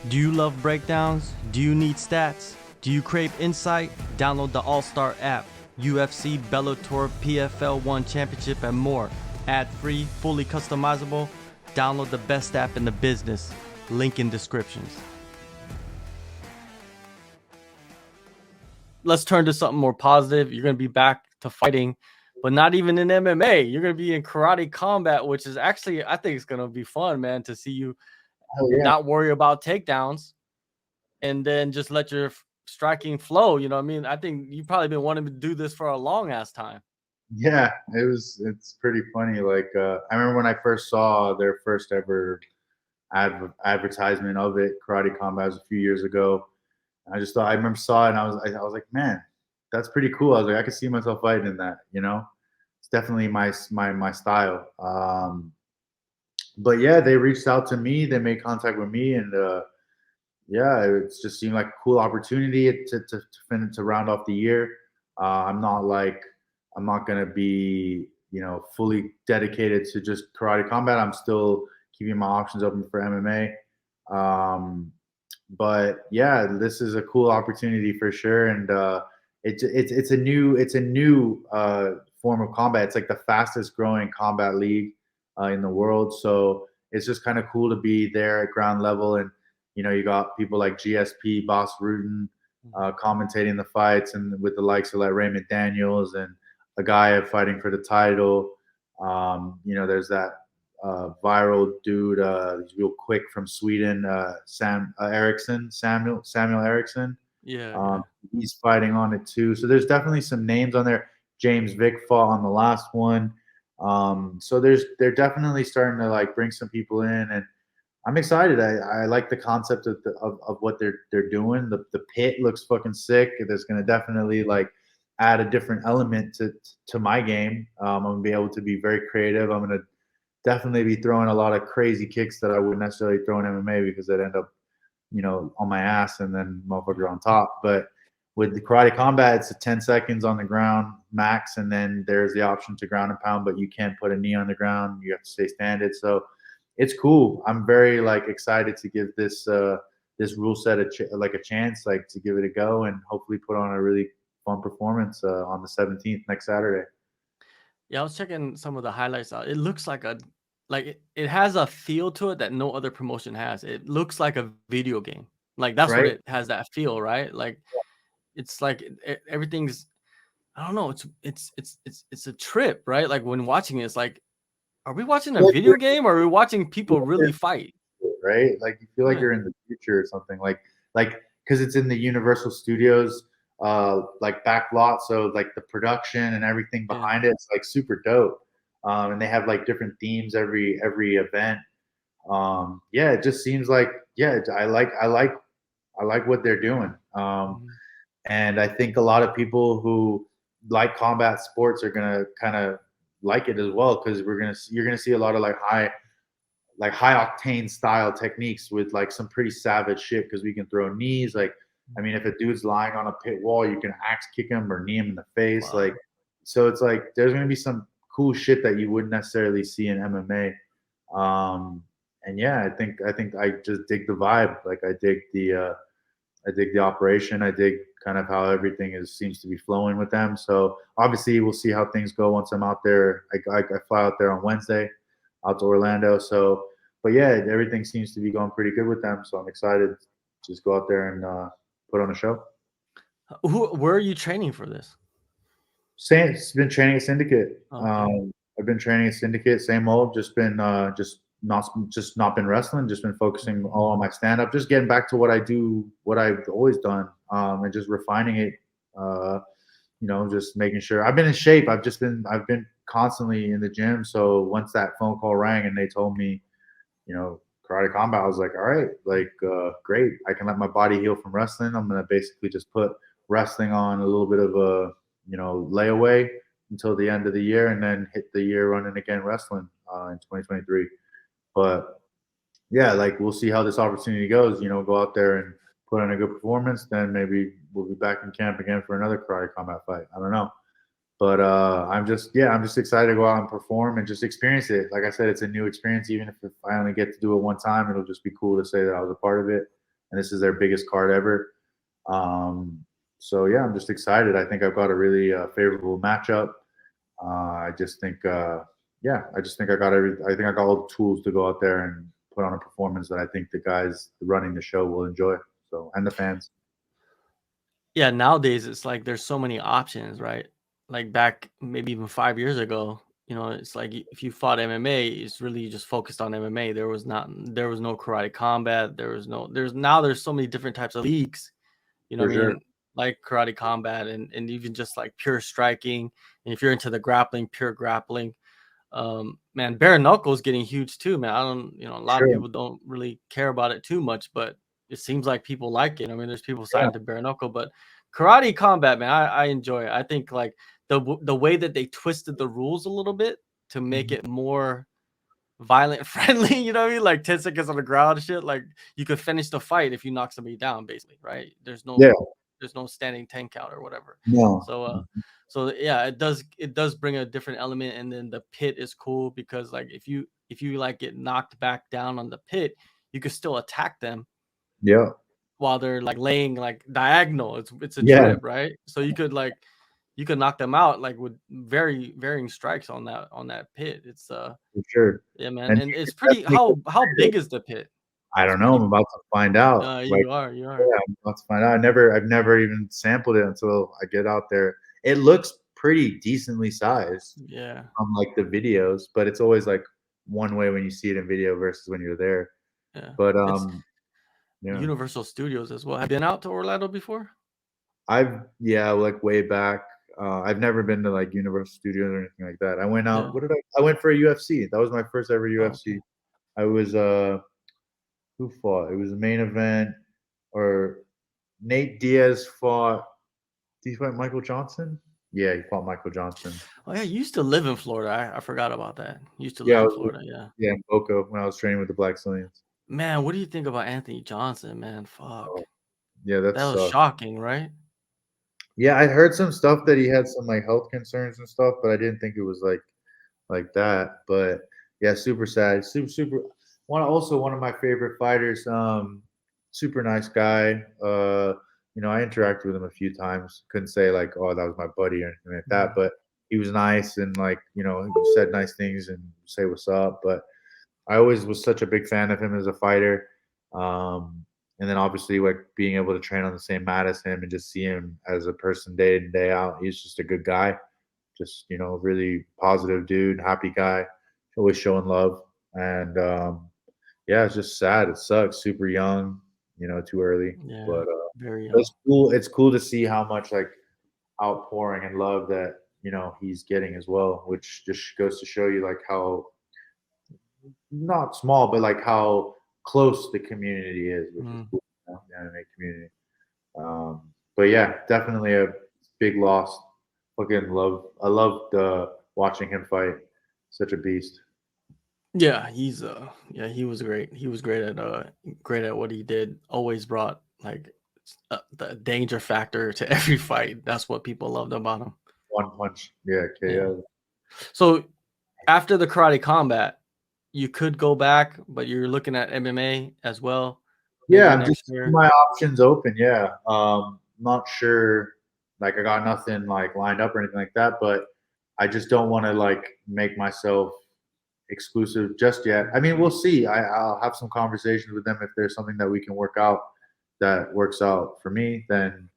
Do you love breakdowns? Do you need stats? Do you crave insight? Download the AllStar app. UFC, Bellator, PFL 1 Championship, and more. Ad-free, fully customizable. Download the best app in the business. Link in descriptions. Let's turn to something more positive. You're going to be back to fighting, but not even in MMA. You're going to be in karate combat, which is actually, I think it's going to be fun, man, to see you not worry about takedowns and then just let your striking flow. You know what I mean? I think you've probably been wanting to do this for a long ass time. Yeah, it's pretty funny. Like I remember when I first saw their first ever advertisement of it, Karate Combat, was a few years ago. I just thought I remember saw it and I was like, man, that's pretty cool. I was like, I could see myself fighting in that. It's definitely my style. But yeah, they reached out to me. They made contact with me, and yeah, it just seemed like a cool opportunity to round off the year. I'm not gonna be fully dedicated to just karate combat. I'm still keeping my options open for MMA. But yeah, this is a cool opportunity for sure, and it's a new form of combat. It's like the fastest growing combat league in the world. So it's just kind of cool to be there at ground level, and you got people like GSP, Boss Rudin, commentating the fights, and with the likes of like Raymond Daniels and a guy fighting for the title. There's that viral dude, he's real quick from Sweden, Samuel Eriksson. Yeah. He's fighting on it too. So there's definitely some names on there. James Vick fought on the last one. So they're definitely starting to like bring some people in, and I'm excited. I like the concept of what they're doing. The pit looks fucking sick. There's gonna definitely like add a different element to my game. I'm gonna be able to be very creative. I'm gonna definitely be throwing a lot of crazy kicks that I wouldn't necessarily throw in MMA because I'd end up, on my ass and then motherfucker on top. But with the karate combat, it's a 10 seconds on the ground max, and then there's the option to ground and pound, but you can't put a knee on the ground. You have to stay standing. So it's cool. I'm very like excited to give this rule set a chance, like to give it a go and hopefully put on a really fun performance on the 17th next Saturday. Yeah, I was checking some of the highlights out. It looks like it has a feel to it that no other promotion has. It looks like a video game. Like that's what Right? it has, that feel, right? Like it's like everything's, I don't know, it's a trip, right? Like when watching it, it's like, are we watching a video game or are we watching people really fight? Right? Like you feel like Yeah. you're in the future or something. Like because it's in the Universal Studios like back lot, so like the production and everything Yeah. behind it, it's like super dope. And they have like different themes every event. Yeah, it just seems like yeah, I like what they're doing. Mhm. And I think a lot of people who like combat sports are gonna kind of like it as well because you're gonna see a lot of like high octane style techniques with like some pretty savage shit because we can throw knees. Like, I mean, if a dude's lying on a pit wall, you can axe kick him or knee him in the face. Like, Wow. so it's like there's gonna be some cool shit that you wouldn't necessarily see in MMA. And yeah, I think I just dig the vibe. Like, I dig the operation. I dig kind of how everything seems to be flowing with them. So obviously, we'll see how things go once I'm out there. I fly out there on Wednesday, out to Orlando. So, but yeah, everything seems to be going pretty good with them. So I'm excited to just go out there and put on a show. Where are you training for this? Same, been training a syndicate. Okay. I've been training a syndicate, same old. Just been just not been wrestling. Just been focusing all on my stand up. Just getting back to what I do, what I've always done, and just refining it. Uh, just making sure I've been in shape. I've been constantly in the gym. So once that phone call rang and they told me, karate combat, I was like, all right, like great. I can let my body heal from wrestling. I'm gonna basically just put wrestling on a little bit of a layaway until the end of the year, and then hit the year running again wrestling in 2023. But yeah, like we'll see how this opportunity goes. Go out there and put on a good performance, then maybe we'll be back in camp again for another karate combat fight. I don't know. But I'm just excited to go out and perform and just experience it. Like I said, it's a new experience. Even if I only get to do it one time, it'll just be cool to say that I was a part of it. and this is their biggest card ever. So yeah, I'm just excited. I think I've got a really favorable matchup. I just think, I just think I got I think I got all the tools to go out there and put on a performance that I think the guys running the show will enjoy. So, and the fans. Yeah, nowadays it's like there's so many options, right? Like back maybe even 5 years ago, it's like if you fought MMA, it's really just focused on MMA. There was no karate combat. There's so many different types of leagues, For sure. like karate combat and even just like pure striking. And if you're into the grappling, pure grappling. Man, bare knuckles getting huge too, man. I don't, a lot of Sure. people don't really care about it too much, but it seems like people like it. I mean, there's people Yeah. signed to bare knuckle, but karate combat, man, I enjoy it. I think like the way that they twisted the rules a little bit to make Mhm. it more violent friendly, you know what I mean? Like 10 seconds on the ground and shit. Like you could finish the fight if you knock somebody down, basically, right? Yeah. There's no standing 10 count or whatever. No. So yeah, it does bring a different element, and then the pit is cool because like if you like get knocked back down on the pit, you could still attack them Yeah. while they're like laying like diagonal. It's a Yeah. trip, right? So you could knock them out like with very varying strikes on that pit. It's For sure. yeah, man, And and you it's could pretty. definitely How compare it. big is the pit? I It's don't know. I'm pretty. about to find out. Like, You are. yeah, I'm about to find out. I've never even sampled it until I get out there. It looks pretty decently sized Yeah, on like the videos, but it's always like one way when you see it in video versus when you're there. yeah. But It's yeah, Universal Studios as well. Have you been out to Orlando before? like way back. I've never been to like Universal Studios or anything like that. I went Yeah. out. I went for a UFC. That was my first ever Oh, UFC. okay. I was who fought? It was a main event, or Nate Diaz fought. Did he fight Michael Johnson? Yeah, he fought Michael Johnson. Oh yeah, you used to live in Florida. I forgot about that. You used to Yeah, live I in was Florida. Yeah. yeah in Boca when I was training with the Black Stallions. Man, what do you think about Anthony Johnson, man? Fuck. Oh, yeah, that That was sucked. shocking, right? Yeah, I heard some stuff that he had some like health concerns and stuff, but I didn't think it was like that. But yeah, super sad. Super one of my favorite fighters. Super nice guy. I interacted with him a few times. Couldn't say like, oh, that was my buddy or anything like that, Mhm. but he was nice and like, he said nice things and say what's up. But I always was such a big fan of him as a fighter. And then obviously like being able to train on the same mat as him and just see him as a person day in, day out. He's just a good guy. Just, really positive dude, happy guy, always showing love. And yeah, it's just sad. It sucks. Super young, too early. Yeah, But very young. it's cool. It's cool to see how much like outpouring and love that, he's getting as well, which just goes to show you like how not small, but like how close the community is, which is Mm. cool, the anime community. But yeah, definitely a big loss. Fucking love. I loved watching him fight. Such a beast. Yeah, he was great. He was great at what he did. Always brought like the danger factor to every fight. That's what people loved about him. One punch. Yeah, Yeah. KO. So after the karate combat, you could go back, but you're looking at MMA as well, Yeah, maybe I'm just next keeping year. my options open. Yeah. Not sure. Like I got nothing like lined up or anything like that, but I just don't want to like make myself exclusive just yet. I mean, we'll see. I'll have some conversations with them if there's something that we can work out that works out for me. Then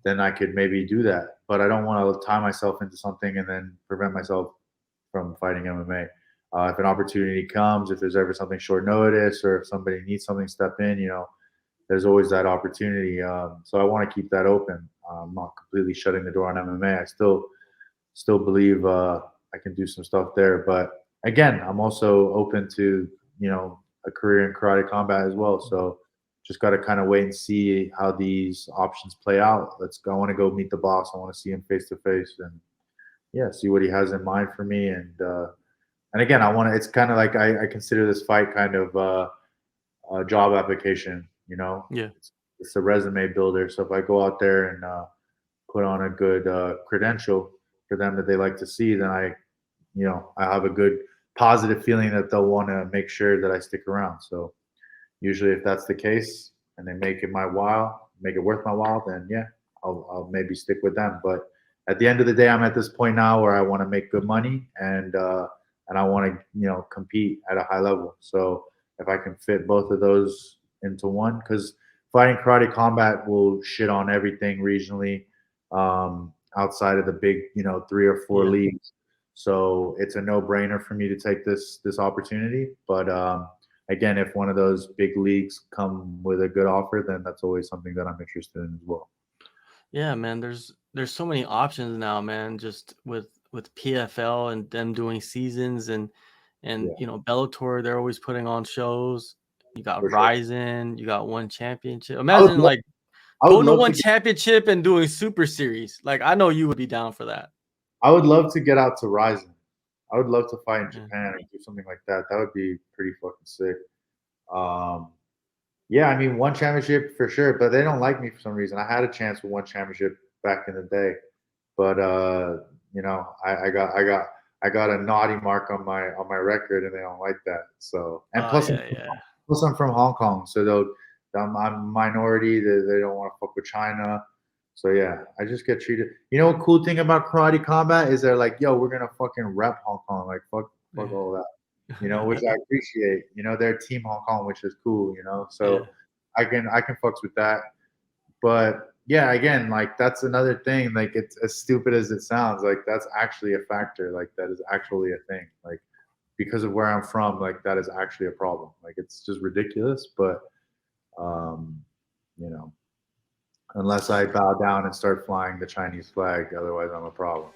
I could maybe do that. But I don't want to tie myself into something and then prevent myself from fighting MMA. If an opportunity comes, if there's ever something short notice, or if somebody needs something, step in. There's always that opportunity. So I want to keep that open. I'm not completely shutting the door on MMA. I still believe I can do some stuff there. But again, I'm also open to a career in karate combat as well. So just got to kind of wait and see how these options play out. Let's go. I want to go meet the boss. I want to see him face to face and yeah, see what he has in mind for me. And again, I want to. It's kind of like I consider this fight kind of a job application. Yeah. It's a resume builder. So if I go out there and put on a good credential for them that they like to see, then I have a good positive feeling that they'll want to make sure that I stick around. So usually, if that's the case, and they make it worth my while, then yeah, I'll maybe stick with them. But at the end of the day, I'm at this point now where I want to make good money and I want to compete at a high level. So if I can fit both of those into one, because fighting karate combat will shit on everything regionally, outside of the big 3 or 4 leagues. So it's a no-brainer for me to take this opportunity. But again, if one of those big leagues come with a good offer, then that's always something that I'm interested in as well. Yeah, man. There's so many options now, man. Just with PFL and them doing seasons and Bellator, they're always putting on shows. You got Ryzen, you got One Championship. Imagine like going to One Championship and doing Super Series. Like I know you would be down for that. I would love to get out to Ryzen. I would love to fight in Japan and do something like that. That would be pretty fucking sick. Yeah, I mean, One Championship for sure, but they don't like me for some reason. I had a chance with One Championship back in the day, but I got a naughty mark on my record, and they don't like that. So, and plus I'm from Hong Kong, so I'm a minority. They don't want to fuck with China. So yeah, I just get treated. You know, what cool thing about karate combat is they're like, yo, we're gonna fucking rep Hong Kong, like fuck all that. Which I appreciate. They're Team Hong Kong, which is cool. So I can fucks with that. But yeah, again, like that's another thing. Like it's as stupid as it sounds. Like that's actually a factor. Like that is actually a thing. Like because of where I'm from, like that is actually a problem. Like it's just ridiculous. But unless I bow down and start flying the Chinese flag, otherwise I'm a problem.